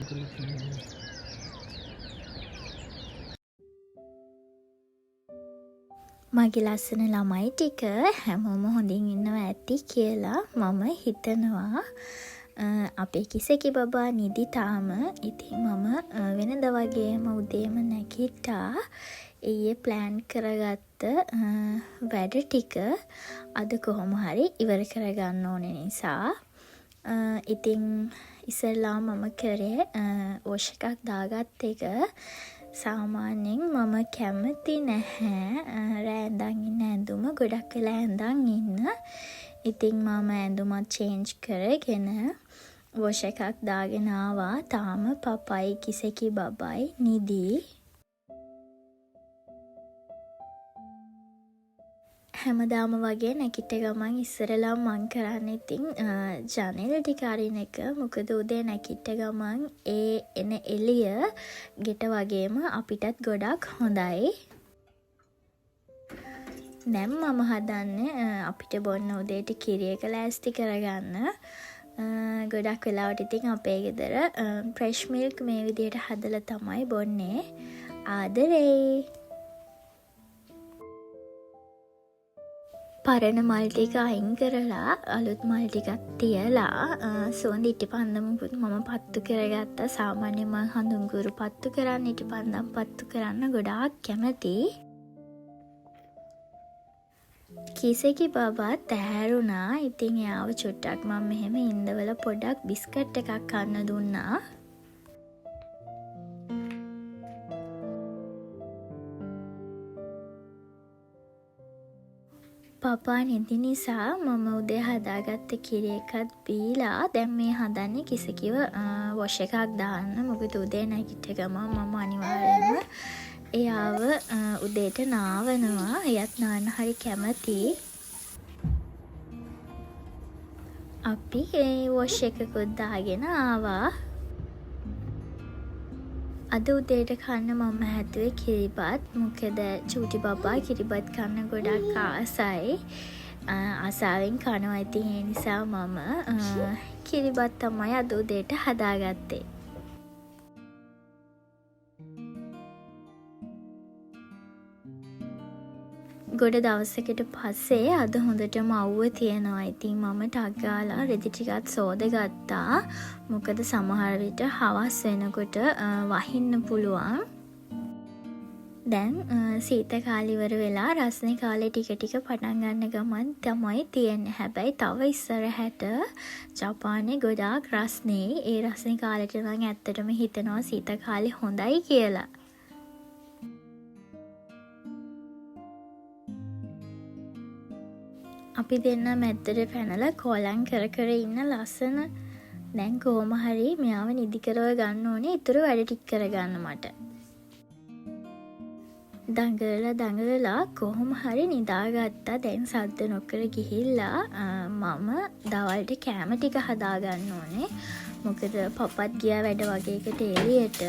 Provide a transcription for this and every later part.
මගේ ලස්සන ළමයි ටික හැමෝම හොඳින් ඉන්නවා ඇති කියලා මම හිතනවා. අපේ කිසකි බබා නිදි තාම. ඉතින් මම වෙනද වගේම උදේම නැගිට්ටා. ඊයේ ප්ලෑන් කරගත්ත වැඩ ටික අද කොහොම හරි ඉවර කරගන්න ඕන නිසා. ඉතින් ඉස්සෙල්ලා මම කරේ වොෂ් එකක් දාගත්ත එක. සාමාන්‍යයෙන් මම කැමති නැහැ රෑ ඇඳන් ඉන්න ඇඳුම ගොඩක් වෙලා ඇඳන් ඉන්න. ඉතින් මම ඇඳුමත් චේන්ජ් කරගෙන වොෂ් එකක් දාගෙන ආවා. තාම පපයි කිසකි බබයි නිදි. හැමදාම වගේ නැගිට ගමන් ඉස්සරලා මං කරන්නේ ඉතින් ජනෙල් ටික අරින එක. මොකද උදේ නැගිට ගමන් ඒ එන එළිය ගෙට වගේම අපිටත් ගොඩක් හොඳයි. දැන් මම හදන්නේ අපිට බොන්න උදේට කිරි එක ලෑස්ති කරගන්න. ගොඩක් වෙලාවට ඉතින් අපේ ගෙදර ෆ්‍රෙෂ් මිල්ක් මේ විදිහට හදලා තමයි බොන්නේ. ආදරේ. පරණ මල් ටික අයින් කරලා අලුත් මල් ටිකක් තියලා සුවඳ ඉටිපන්දමකුත් මම පත්තු කරගත්තා. සාමාන්‍යයෙන් මම හඳුන්කුරු පත්තු කරන්න ඉටිපන්දම් පත්තු කරන්න ගොඩාක් කැමති. කිසකි බබාත් ඇහැරුණා. ඉතින් එයාව චුට්ටක් මම මෙහෙම ඉන්දවල පොඩක් බිස්කට් එකක් කන්න දුන්නා. පපා නිදි නිසා මම උදේ හදාගත්ත කිරි එකත් බීලා දැන් මේ හදන්නේ කිසකිව වොෂ් එකක් දාන්න. මොකද උදේ නැගිට ගමන් මම අනිවාර්යයෙන්ම එයාව උදේට නාවනවා. එයත් නාන්න හරි කැමති. අපි ඒ වොෂ් එකකුත් දාගෙන ආවා. අද උදේට කන්න මම හැදුවේ කිරිබත්. මොකද චූටි බබා කිරිබත් කන්න ගොඩක් ආසයි. ආසාවෙන් කනවා. ඉතින් ඒ නිසා මම කිරිබත් තමයි අද උදේට හදාගත්තේ. ගොඩ දවසකට පස්සේ අද හොඳටම අවුව තියෙනවා. ඉතින් මම ටක් ගාලා රෙදි ටිකත් සෝදගත්තා. මොකද සමහර විට හවස් වෙනකොට වහින්න පුළුවන්. දැන් සීත කාලේ ඉවර වෙලා රස්නේ කාලේ ටික ටික පටන් ගන්න ගමන් තමයි තියෙන්නේ. හැබැයි තව ඉස්සරහට ජපානයේ ගොඩාක් රස්නේ. ඒ රස්නේ කාලේට නම් ඇත්තටම හිතනවා සීත කාලේ හොඳයි කියලා. අපි දෙන්න මැද්දට පැනලා කොලන් කර කර ඉන්න ලස්සන. දැන් කොහොම හරි මෙයාව නිදි කරව ගන්න ඕනේ. ඉතුරු වැඩ ටික කරගන්න මට. දඟලලා කොහොම හරි නිදාගත්තා. දැන් සද්ද නොකර ගිහිල්ලා මම දවල්ට කෑම ටික හදාගන්න ඕනේ. මොකද පපත් ගියා වැඩ වගේකට එළියට.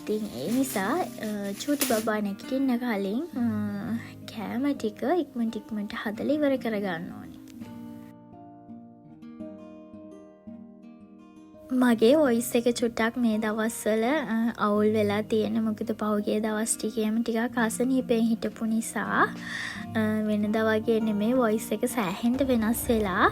ඉතින් ඒ නිසා චූටි බබා නැගිටින්න කලින් කෑම ටික ඉක්මනට හදලා ඉවර කරගන්න ඕනේ. මගේ වොයිස් එක චුට්ටක් මේ දවස්වල අවුල් වෙලා තියෙන. මොකද පහුගිය දවස් ටිකේම ටිකක් අසනීපෙන් හිටපු නිසා වෙනදා වගේ නෙමෙයි වොයිස් එක සෑහෙන්න වෙනස් වෙලා.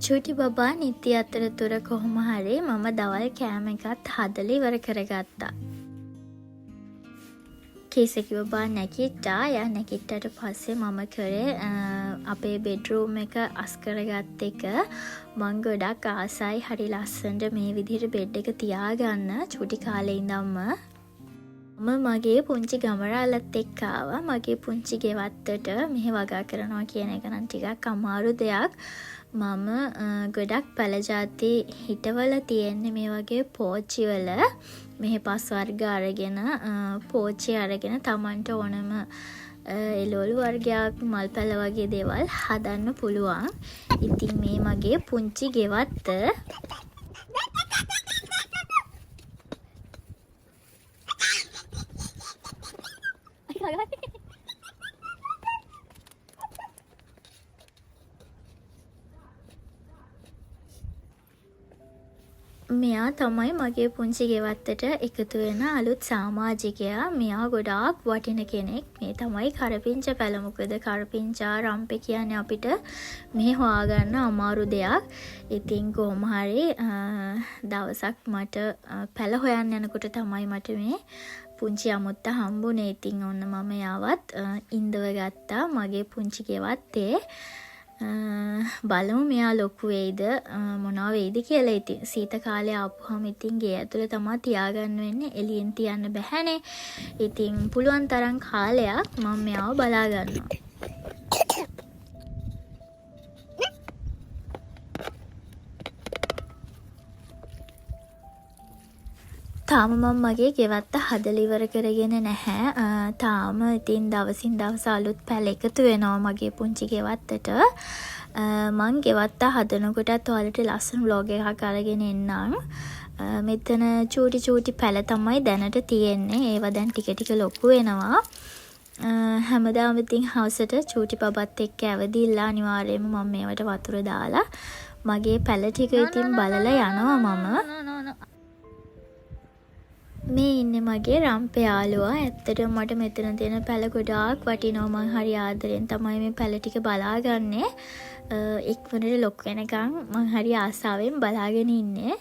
චූටි බබා නිත්‍ය අතරතුර කොහොම හරි මම දවල් කෑම එකත් හදලා ඉවර කරගත්තා. කිසකි බබා නැගිට්ටා. එයා නැගිට්ටට පස්සේ මම කරේ අපේ බෙඩ්රූම් එක අස් කරගත්ත එක. මං ගොඩක් ආසයි හරි ලස්සනට මේ විදිහට බෙඩ් එක තියාගන්න. චූටි කාලේ ඉඳන්ම මම මගේ පුංචි ගමරාලත් එක්ක ආවා. මගේ පුංචි ගෙවත්තට මෙහෙ වගා කරනවා කියන එක නම් ටිකක් අමාරු දෙයක්. මම ගොඩක් පළජාති හිටවල තියෙන්නේ මේ වගේ පෝච්චි වල. මෙහෙ පස් වර්ග අරගෙන පෝච්චි අරගෙන Tamanට ඕනම එළවලු වර්ගයක් මල් පැල වගේ දේවල් හදන්න පුළුවන්. ඉතින් මේ මගේ පුංචි ගෙවත්ත. මෙයා තමයි මගේ පුංචි ගෙවත්තට එකතු වෙන අලුත් සමාජිකයා. මෙයා ගොඩාක් වටින කෙනෙක්. මේ තමයි කරපිංච පැල. මොකද කරපිංචා රම්පේ කියන්නේ අපිට මෙහි හොයාගන්න අමාරු දෙයක්. ඉතින් කොහොම හරි දවසක් මට පැල හොයන්න යනකොට තමයි මට මේ පුංචි අමුත්ත හම්බුනේ. ඉතින් ඔන්න මම යාවත් ඉන්දව ගත්තා මගේ පුංචි ගෙවත්තේ. බලමු මෙයා ලොකු වෙයිද මොනවා වෙයිද කියලා. ඉතින් සීත කාලේ ආපුවම ඉතින් ගේ ඇතුලේ තමයි තියාගන්න වෙන්නේ. එළියෙන් තියන්න බැහැනේ. ඉතින් පුළුවන් තරම් කාලයක් මම මෙයාව බලා ගන්නවා. තාම මම මගේ ගෙවත්ත හදලා ඉවර කරගෙන නැහැ. තාම ඉතින් දවසින් දවස අලුත් පැල එකතු වෙනවා මගේ පුංචි ගෙවත්තට. මං ගෙවත්ත හදනකොටත් ඔයාලට ලස්සන vlog එකක් අරගෙන එන්නම්. මෙතන චූටි පැල තමයි දැනට තියෙන්නේ. ඒවා දැන් ටික ටික ලොකු වෙනවා. හැමදාම ඉතින් හවසට චූටි බබත් එක්ක ඇවිදිලා අනිවාර්යයෙන්ම මම මේවට වතුර දාලා මගේ පැල ටික ඉතින් බලලා යනවා මම. මේ ඉන්නේ මගේ රම්පේ යාළුවා. ඇත්තටම මට මෙතන තියෙන පැල ගොඩාක් වටිනවා. මං හරි ආදරෙන් තමයි මේ පැල ටික බලාගන්නේ. ඉක්මනට ලොකු වෙනකන් මං හරි ආසාවෙන් බලාගෙන ඉන්නේ.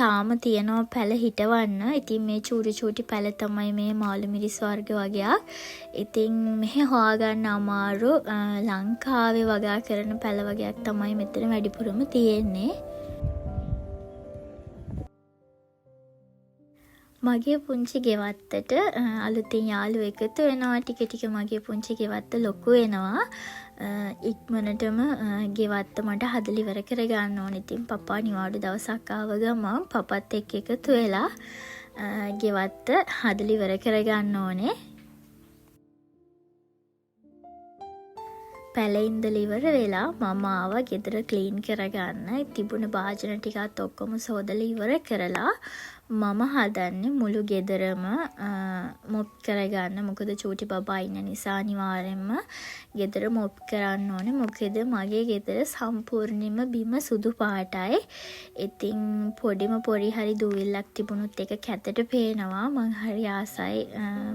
තාම තියෙනවා පැල හිටවන්න. ඉතින් මේ චූටි පැල තමයි මේ මාළු මිරිස් වර්ග වගේක්. ඉතින් මෙහෙ හොයාගන්න අමාරු ලංකාවේ වගා කරන පැල වගේක් තමයි මෙතන වැඩිපුරම තියෙන්නේ. මගේ පුංචි ගෙවත්තට අලුතින් යාළුවෝ එකතු වෙනවා. ටික ටික මගේ පුංචි ගෙවත්ත ලොකු වෙනවා. ඉක්මනටම ගෙවත්ත මට හදලා ඉවර කරගන්න ඕනේ. ඉතින් පප්පා නිවාඩු දවසක් ආව ගමන් පපත් එක්ක එකතු වෙලා ගෙවත්ත හදලා ඉවර කරගන්න ඕනේ. පැලේ ඉඳලා ඉවර වෙලා මම ආවා ගෙදර ක්ලීන් කරගන්න. තිබුණ භාජන ටිකත් ඔක්කොම සෝදලා ඉවර කරලා මම හදන්නේ මුළු ගෙදරම මොප් කරගන්න. මොකද චූටි බබා ඉන්න නිසා අනිවාර්යෙන්ම ගෙදර මොප් කරන්න ඕනේ. මොකද මගේ ගෙදර සම්පූර්ණයෙන්ම බිම සුදු පාටයි. ඉතින් පොඩි හරි දූවිල්ලක් තිබුණොත් ඒක කැතට පේනවා. මං හරි ආසයි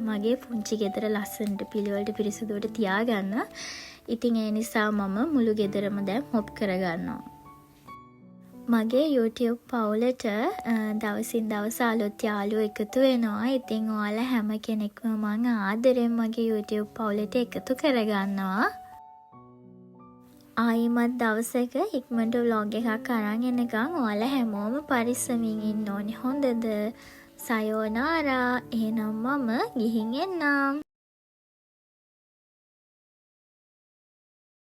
මගේ පුංචි ගෙදර ලස්සනට පිළිවෙලට පිරිසිදුවට තියාගන්න. ඉතින් ඒ නිසා මම මුළු ගෙදරම දැන් මොප් කරගන්නවා. මගේ YouTube පවුලට දවසින් දවස අලුත් යාළුවෝ එකතු වෙනවා. ඉතින් ඔයාලා හැම කෙනෙක්ම මම ආදරෙන් මගේ YouTube පවුලට එකතු කරගන්නවා. ආයිමත් දවසක ඉක්මනට vlog එකක් අරන් එනකන් ඔයාලා හැමෝම පරිස්සමින් ඉන්න ඕනේ. හොඳද? සයෝනාරා. එහෙනම් මම ගිහින් එන්නම්.